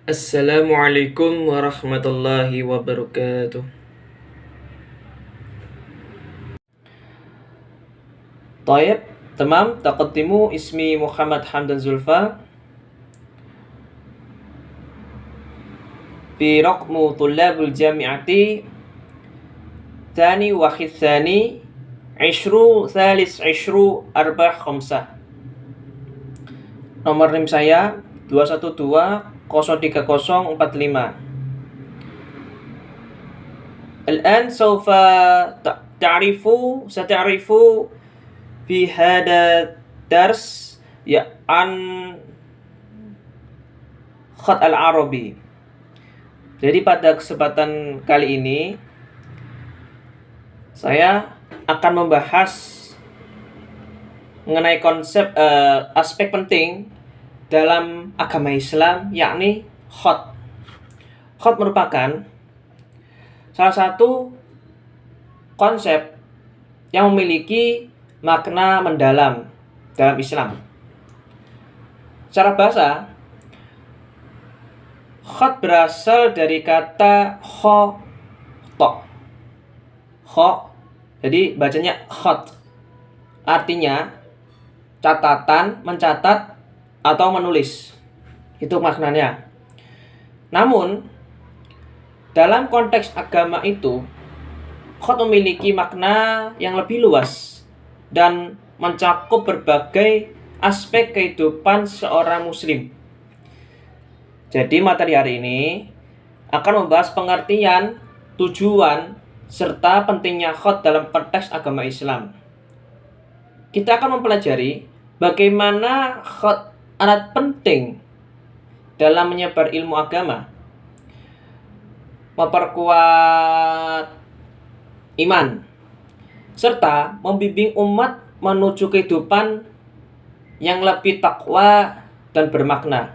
Assalamualaikum warahmatullahi wabarakatuh. Taib, tamam, taqaddimu ismi Muhammad Hamdan Zulfa fi raqmu tullabul jami'ati thani wakhid thani ishru thalis ishru arbah khamsah. Nomor NIM saya 212 03045. الآن سوف ستعرفوا في هذا الدرس عن khat al-Arabi. Jadi pada kesempatan kali ini saya akan membahas mengenai konsep aspek penting dalam agama Islam, yakni khat. Khat merupakan salah satu konsep yang memiliki makna mendalam dalam Islam. Secara bahasa, khat berasal dari kata khata. Jadi bacanya khat. Artinya catatan, mencatat atau menulis. Itu maknanya. Namun dalam konteks agama itu, khat memiliki makna yang lebih luas dan mencakup berbagai aspek kehidupan seorang muslim. Jadi materi hari ini akan membahas pengertian, tujuan, serta pentingnya khat dalam konteks agama Islam. Kita akan mempelajari bagaimana khat sangat penting dalam menyebar ilmu agama, memperkuat iman, serta membimbing umat menuju kehidupan yang lebih takwa dan bermakna.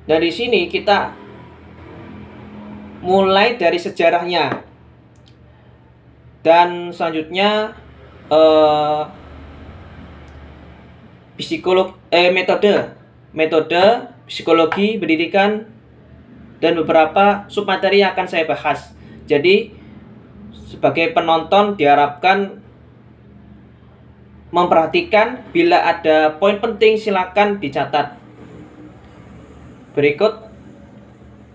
Dari sini kita mulai dari sejarahnya, dan selanjutnya metode psikologi pendidikan dan beberapa submateri yang akan saya bahas. Jadi sebagai penonton diharapkan memperhatikan, bila ada poin penting silakan dicatat. Berikut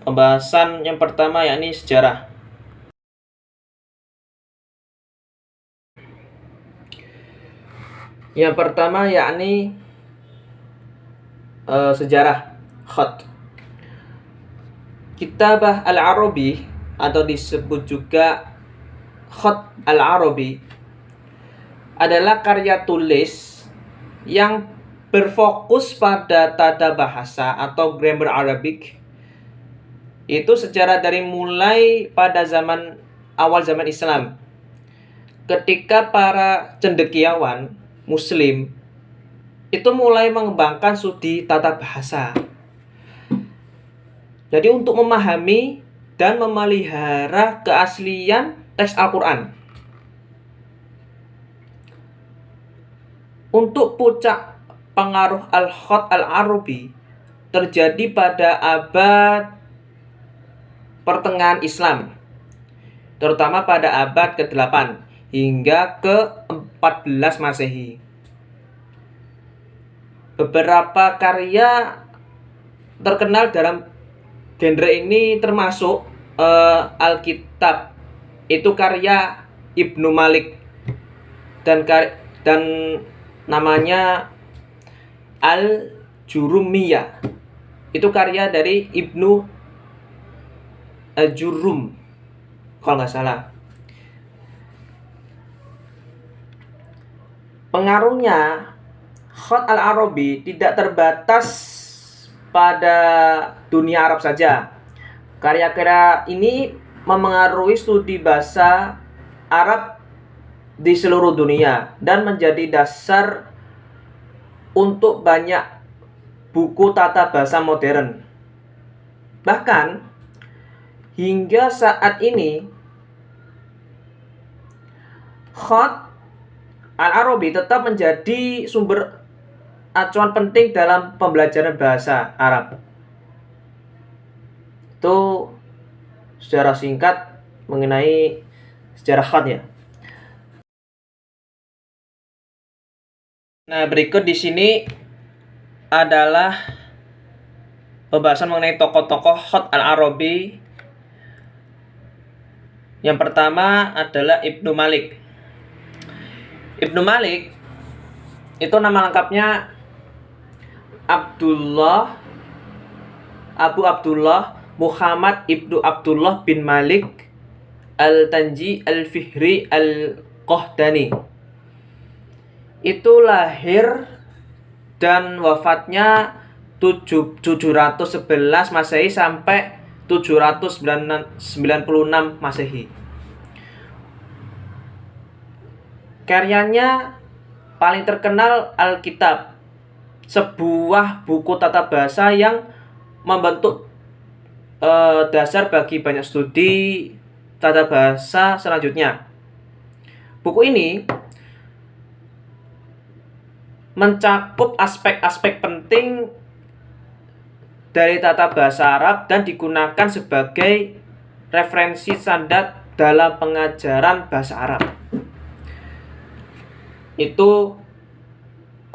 pembahasan yang pertama, yakni sejarah. Yang pertama yakni sejarah khat. Kitabah al-Arabi atau disebut juga khat al-Arabi adalah karya tulis yang berfokus pada tata bahasa atau grammar Arabic. Itu sejarah dari mulai pada awal zaman Islam, ketika para cendekiawan Muslim itu mulai mengembangkan studi tata bahasa. Jadi untuk memahami dan memelihara keaslian teks Al-Quran. Untuk puncak pengaruh al-khat al-Arabi terjadi pada abad pertengahan Islam, terutama pada abad ke-8 hingga ke-14 Masehi. Beberapa karya terkenal dalam genre ini termasuk Alkitab, itu karya Ibnu Malik, dan namanya Al-Jurumiyah, itu karya dari Ibnu Jurum kalau nggak salah. Pengaruhnya khat al-Arabi tidak terbatas pada dunia Arab saja. Karya-karya ini memengaruhi studi bahasa Arab di seluruh dunia dan menjadi dasar untuk banyak buku tata bahasa modern. Bahkan hingga saat ini khat al-Arabi tetap menjadi sumber acuan penting dalam pembelajaran bahasa Arab. Itu secara singkat mengenai sejarah khat ya. Nah, berikut di sini adalah pembahasan mengenai tokoh-tokoh khat al-Arabi. Yang pertama adalah Ibnu Malik. Ibnu Malik itu nama lengkapnya Abu Abdullah Muhammad Ibnu Abdullah bin Malik Al-Tanji Al-Fihri Al-Qahdani. Itu lahir dan wafatnya 711 Masehi sampai 796 Masehi. Karyanya paling terkenal Alkitab, sebuah buku tata bahasa yang membentuk dasar bagi banyak studi tata bahasa selanjutnya. Buku ini mencakup aspek-aspek penting dari tata bahasa Arab dan digunakan sebagai referensi standar dalam pengajaran bahasa Arab. Itu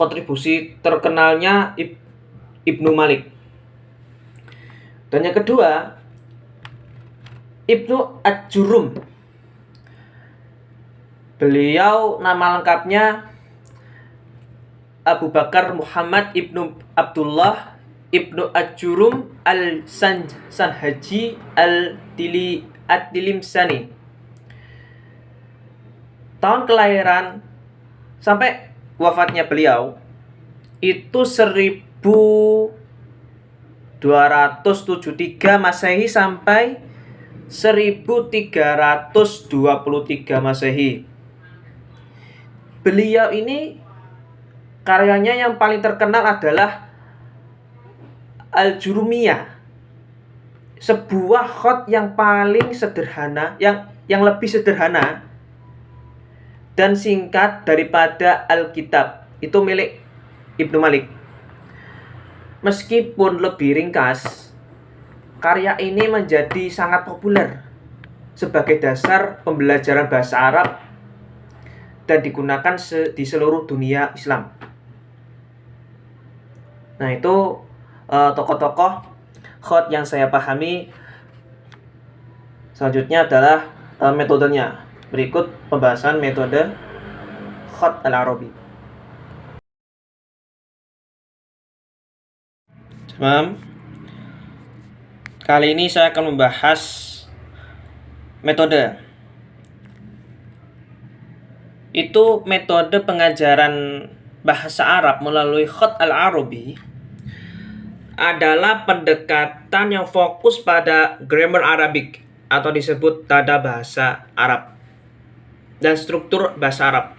kontribusi terkenalnya Ibnu Malik. Dan yang kedua, Ibnu Ad-Jurum. Beliau nama lengkapnya Abu Bakar Muhammad Ibnu Abdullah Ibnu Ad-Jurum Al-Sanhaji Ad-Dilimsani. Tahun kelahiran sampai wafatnya beliau itu 1273 Masehi sampai 1323 Masehi. Beliau ini karyanya yang paling terkenal adalah Al-Jurumiyah, sebuah khat yang paling sederhana, yang lebih sederhana dan singkat daripada Alkitab. Itu milik Ibnu Malik. Meskipun lebih ringkas, karya ini menjadi sangat populer sebagai dasar pembelajaran bahasa Arab dan digunakan di seluruh dunia Islam. Nah, itu tokoh-tokoh khat yang saya pahami. Selanjutnya adalah metodenya. Berikut pembahasan metode khat al-Arabi. Kali ini saya akan membahas metode. Itu metode pengajaran bahasa Arab melalui khat al-Arabi adalah pendekatan yang fokus pada grammar Arabic atau disebut tata bahasa Arab dan struktur bahasa Arab.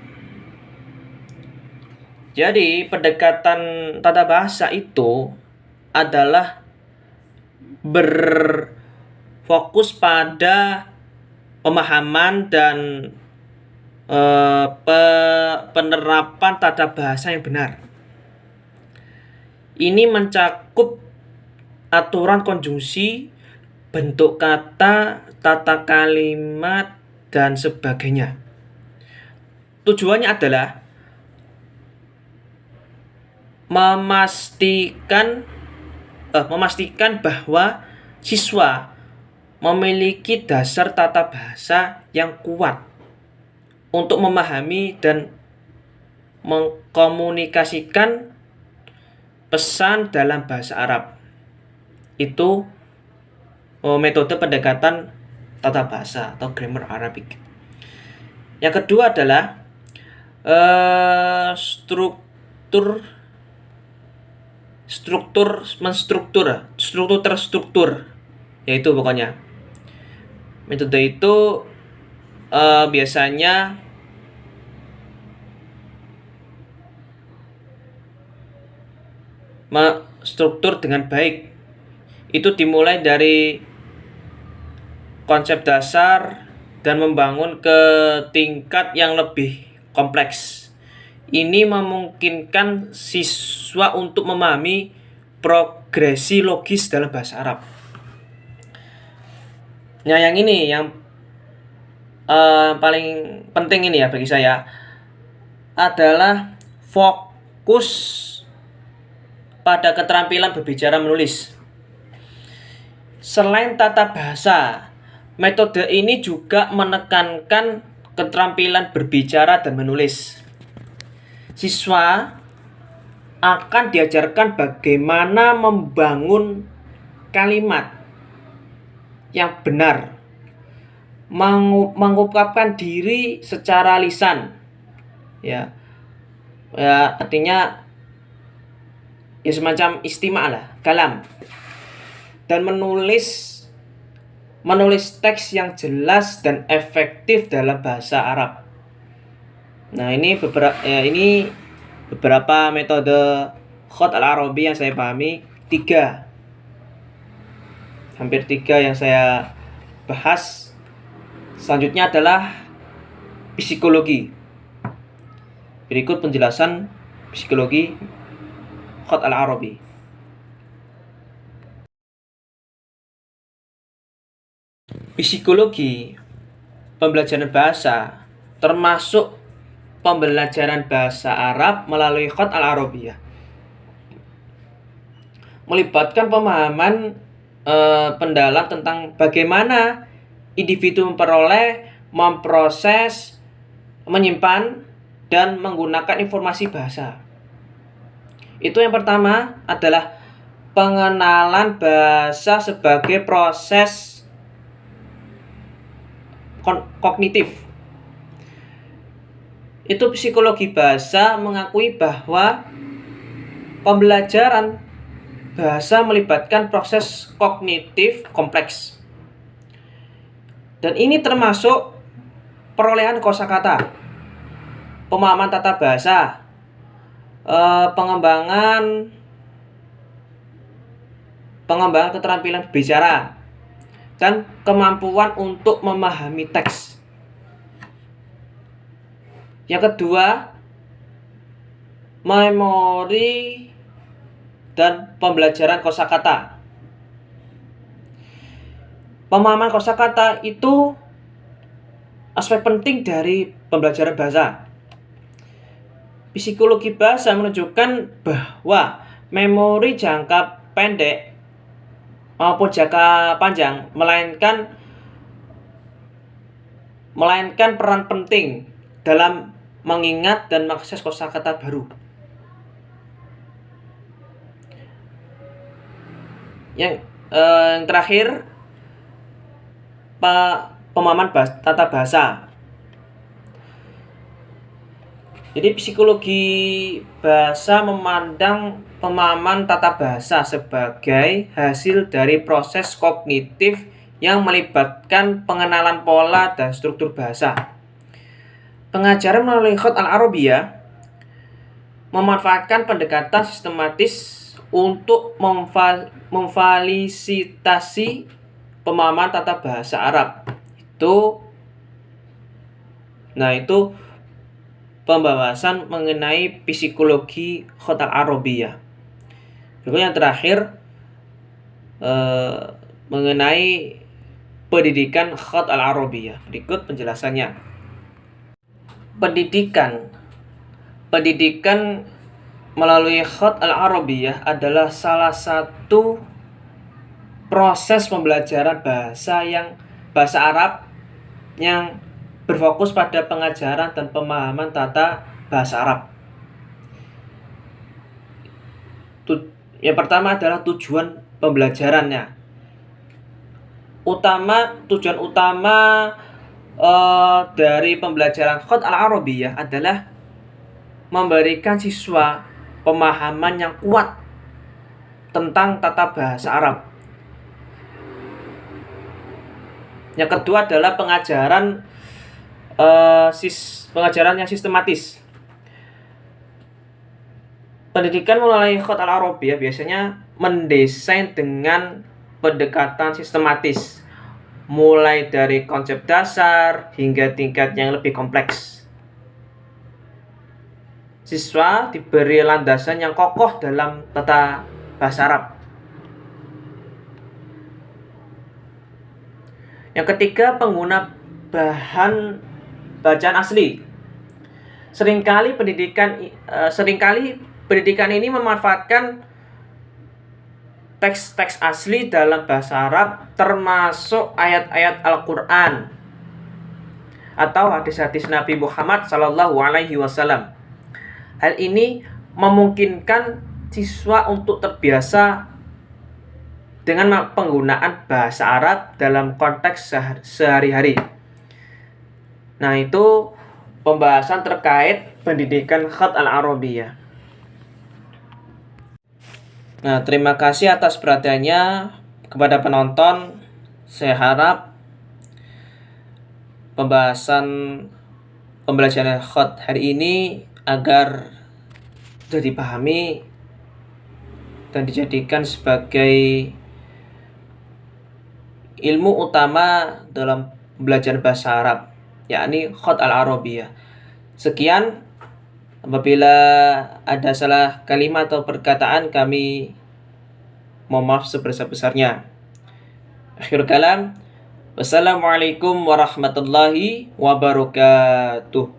Jadi pendekatan tata bahasa itu adalah berfokus pada pemahaman dan penerapan tata bahasa yang benar. Ini mencakup aturan konjungsi, bentuk kata, tata kalimat, dan sebagainya. Tujuannya adalah memastikan bahwa siswa memiliki dasar tata bahasa yang kuat untuk memahami dan mengkomunikasikan pesan dalam bahasa Arab. Itu metode pendekatan tata bahasa atau grammar Arabic. Yang kedua adalah struktur terstruktur, yaitu pokoknya metode itu biasanya struktur dengan baik. Itu dimulai dari konsep dasar dan membangun ke tingkat yang lebih kompleks. Ini memungkinkan siswa untuk memahami progresi logis dalam bahasa Arab. Nah, yang ini yang paling penting ini ya bagi saya adalah fokus pada keterampilan berbicara menulis. Selain tata bahasa, metode ini juga menekankan keterampilan berbicara dan menulis. Siswa akan diajarkan bagaimana membangun kalimat yang benar, mengungkapkan diri secara lisan, ya artinya ya semacam istima lah, kalam, dan menulis teks yang jelas dan efektif dalam bahasa Arab. Nah, ini beberapa metode Khat al-Arabi yang saya pahami, hampir tiga yang saya bahas. Selanjutnya adalah psikologi. Berikut penjelasan psikologi Khat al-Arabi. Psikologi pembelajaran bahasa termasuk pembelajaran bahasa Arab melalui Khat al-Arabiyah, melibatkan pemahaman pendalam tentang bagaimana individu memperoleh, memproses, menyimpan, dan menggunakan informasi bahasa. Itu yang pertama adalah pengenalan bahasa sebagai proses kognitif. Itu psikologi bahasa mengakui bahwa pembelajaran bahasa melibatkan proses kognitif kompleks. Dan ini termasuk perolehan kosakata, pemahaman tata bahasa, pengembangan keterampilan berbicara, dan kemampuan untuk memahami teks. Yang kedua, memori dan pembelajaran kosakata. Pemahaman kosakata itu aspek penting dari pembelajaran bahasa. Psikologi bahasa menunjukkan bahwa memori jangka pendek maupun jangka panjang melainkan peran penting dalam mengingat dan mengakses kosakata baru. Yang terakhir, pemahaman tata bahasa. Jadi psikologi bahasa memandang pemahaman tata bahasa sebagai hasil dari proses kognitif yang melibatkan pengenalan pola dan struktur bahasa. Pengajaran melalui Khat al-Arabiyah memanfaatkan pendekatan sistematis untuk memfasilitasi pemahaman tata bahasa Arab. Itu pembahasan mengenai psikologi Khat al-Arabiyah. Berikut yang terakhir mengenai pendidikan Khat al-Arabiyah. Berikut penjelasannya. Pendidikan melalui Khat al-Arabiyah adalah salah satu proses pembelajaran bahasa Arab yang berfokus pada pengajaran dan pemahaman tata bahasa Arab. Yang pertama adalah tujuan pembelajarannya. Tujuan utama dari pembelajaran Khat al-Arabiyah adalah memberikan siswa pemahaman yang kuat tentang tata bahasa Arab. Yang kedua adalah pengajaran yang sistematis. Pendidikan melalui Khat al-Arabiyah biasanya mendesain dengan pendekatan sistematis, mulai dari konsep dasar hingga tingkat yang lebih kompleks. siswa diberi landasan yang kokoh dalam tata bahasa Arab. Yang ketiga, pengguna bahan bacaan asli. Seringkali pendidikan ini memanfaatkan teks-teks asli dalam bahasa Arab, termasuk ayat-ayat Al-Quran atau hadis-hadis Nabi Muhammad SAW. Hal ini memungkinkan siswa untuk terbiasa dengan penggunaan bahasa Arab dalam konteks sehari-hari. Nah, itu pembahasan terkait pendidikan Khat Al-Arabiyah. Nah, terima kasih atas perhatiannya kepada penonton. Saya harap pembelajaran Khat hari ini agar sudah dipahami dan dijadikan sebagai ilmu utama dalam pembelajaran bahasa Arab, yakni Khat Al-Arabiyah. Sekian, apabila ada salah kalimat atau perkataan, kami mohon maaf sebesar-besarnya. Akhir kalam, wassalamualaikum warahmatullahi wabarakatuh.